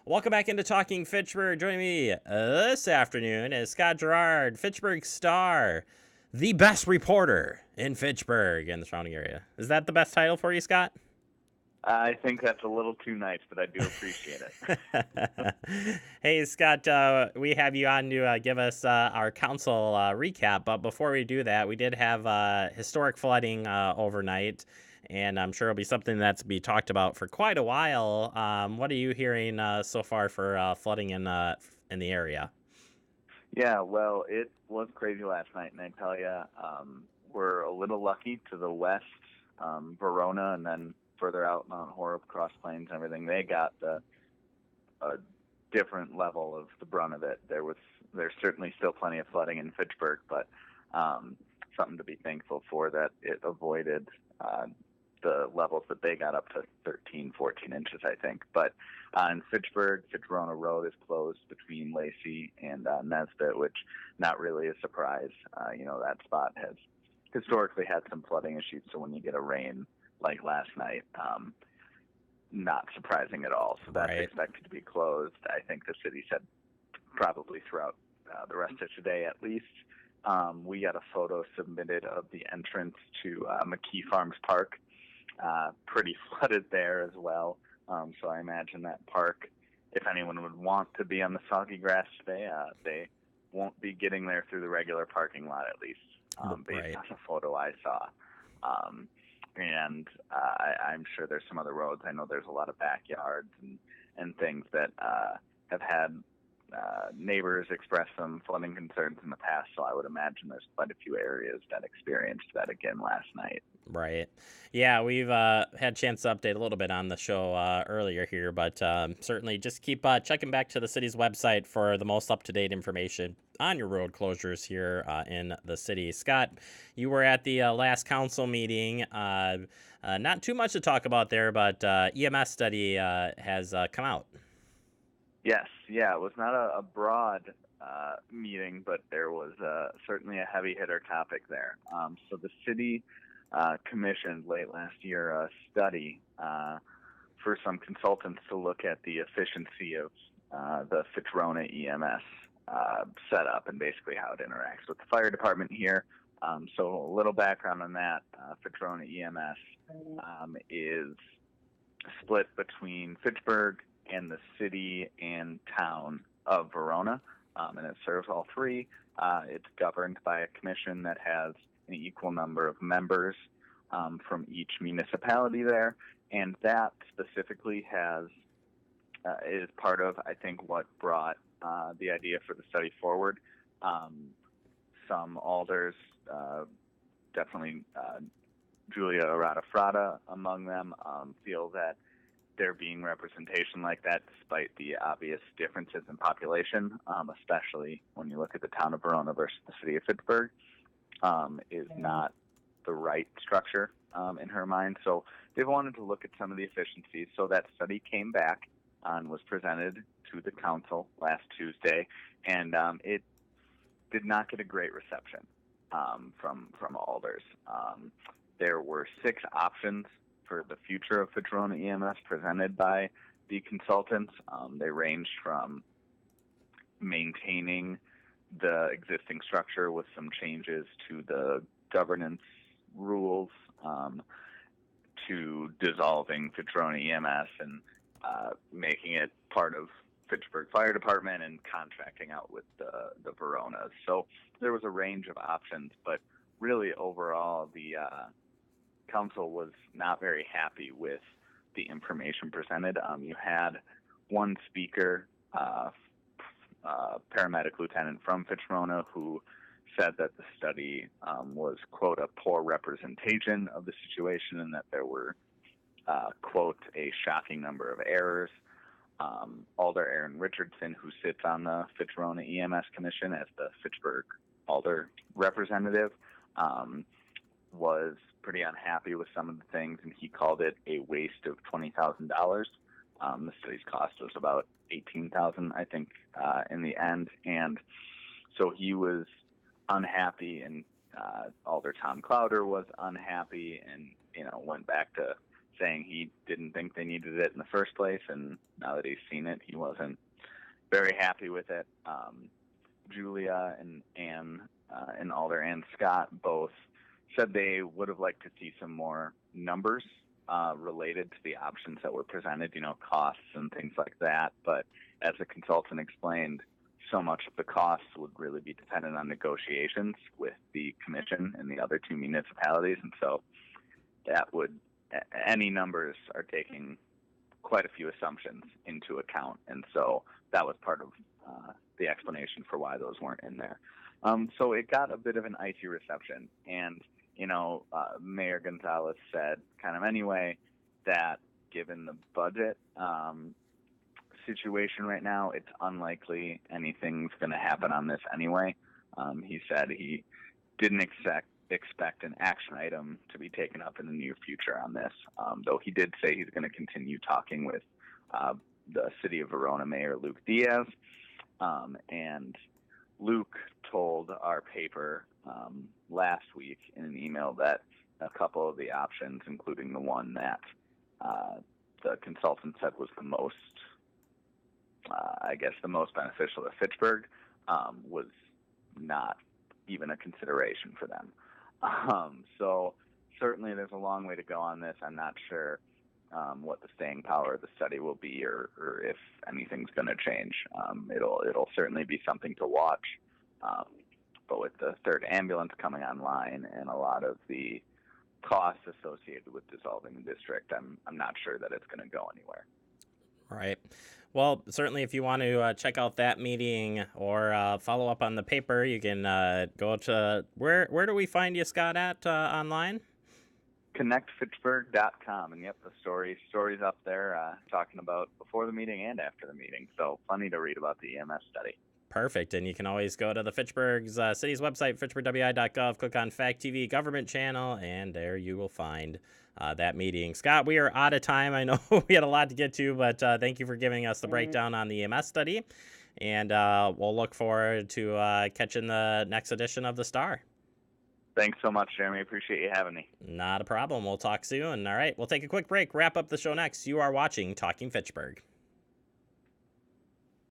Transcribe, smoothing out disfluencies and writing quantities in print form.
Welcome back into Talking Fitchburg. Joining me this afternoon is Scott Girard, Fitchburg Star, the best reporter in Fitchburg and the surrounding area. Is that the best title for you, Scott? I think that's a little too nice, but I do appreciate it. Hey, Scott, we have you on to give us our council recap. But before we do that, we did have historic flooding overnight, and I'm sure it'll be something that's be talked about for quite a while. What are you hearing so far for flooding in the area? Yeah, well, it was crazy last night, and I tell you, we're a little lucky to the west, Verona, and then further out Mount Horeb, Cross Plains, and everything. They got a different level of the brunt of it. There's certainly still plenty of flooding in Fitchburg, but something to be thankful for that it avoided the levels that they got up to 13, 14 inches, I think. But in Fitchburg, Fitch-Verona Road is closed between Lacey and Nesbitt, which not really a surprise. That spot has historically had some flooding issues, so when you get a rain like last night, not surprising at all. So that's expected to be closed. I think the city said probably throughout the rest of today at least. We got a photo submitted of the entrance to McKee Farms Park. Pretty flooded there as well. So I imagine that park, if anyone would want to be on the soggy grass today, they won't be getting there through the regular parking lot, at least, based on the photo I saw. I'm sure there's some other roads. I know there's a lot of backyards and things that have had neighbors express some flooding concerns in the past, so I would imagine there's quite a few areas that experienced that again last night. Right. Yeah, we've had a chance to update a little bit on the show earlier here, but certainly just keep checking back to the city's website for the most up-to-date information on your road closures here in the city. Scott, you were at the last council meeting. Not too much to talk about there, but EMS study has come out. Yes, yeah, it was not a broad meeting, but there was certainly a heavy hitter topic there. So the city commissioned late last year a study for some consultants to look at the efficiency of the Fitch-Verona EMS setup and basically how it interacts with the fire department here. So a little background on that. Fitch-Verona EMS is split between Fitchburg and the city and town of Verona, and it serves all three. It's governed by a commission that has an equal number of members from each municipality there, and that specifically is part of, I think, what brought the idea for the study forward. Some alders, definitely Julia Arata among them, feel that there being representation like that, despite the obvious differences in population, especially when you look at the town of Verona versus the city of Fitchburg, is not the right structure in her mind. So they wanted to look at some of the efficiencies. So that study came back and was presented to the council last Tuesday, and it did not get a great reception from alders. There were 6 options for the future of Fitch-Verona EMS presented by the consultants. They ranged from maintaining the existing structure with some changes to the governance rules, to dissolving Fitch-Verona EMS and making it part of Fitchburg Fire Department and contracting out with the Veronas. So there was a range of options, but really overall the council was not very happy with the information presented. You had one speaker, paramedic lieutenant from Fitch-Verona, who said that the study was, quote, a poor representation of the situation and that there were, quote, a shocking number of errors. Alder Aaron Richardson, who sits on the Fitch-Verona EMS Commission as the Fitchburg Alder representative, was pretty unhappy with some of the things, and he called it a waste of $20,000. The study's cost was about $18,000, I think, in the end, and so he was unhappy, and Alder Tom Clowder was unhappy, and went back to saying he didn't think they needed it in the first place, and now that he's seen it, he wasn't very happy with it. Julia and Ann and Alder and Scott both said they would have liked to see some more numbers related to the options that were presented, costs and things like that. But as the consultant explained, so much of the costs would really be dependent on negotiations with the commission and the other two municipalities. And so any numbers are taking quite a few assumptions into account. And so that was part of the explanation for why those weren't in there. So it got a bit of an icy reception. And, Mayor Gonzalez said kind of anyway that given the budget situation right now, it's unlikely anything's going to happen on this anyway. He said he didn't expect an action item to be taken up in the near future on this, though he did say he's going to continue talking with the City of Verona Mayor Luke Diaz. And Luke told our paper last week in an email that a couple of the options, including the one that the consultant said was the most beneficial to Fitchburg, was not even a consideration for them. So certainly there's a long way to go on this. I'm not sure what the staying power of the study will be, or if anything's going to change. It'll certainly be something to watch. But with the third ambulance coming online and a lot of the costs associated with dissolving the district, I'm not sure that it's going to go anywhere. Right. Well, certainly if you want to check out that meeting or follow up on the paper, you can go to, where do we find you, Scott, at online? ConnectFitchburg.com, and yep, the story's up there talking about before the meeting and after the meeting, so plenty to read about the EMS study. Perfect, and you can always go to the Fitchburg's city's website, fitchburgwi.gov, click on Fact TV government channel, and there you will find that meeting. Scott, we are out of time. I know we had a lot to get to, but thank you for giving us the breakdown on the EMS study, and we'll look forward to catching the next edition of the Star. Thanks so much, Jeremy. Appreciate you having me. Not a problem. We'll talk soon. All right, we'll take a quick break, wrap up the show next. You are watching Talking Fitchburg.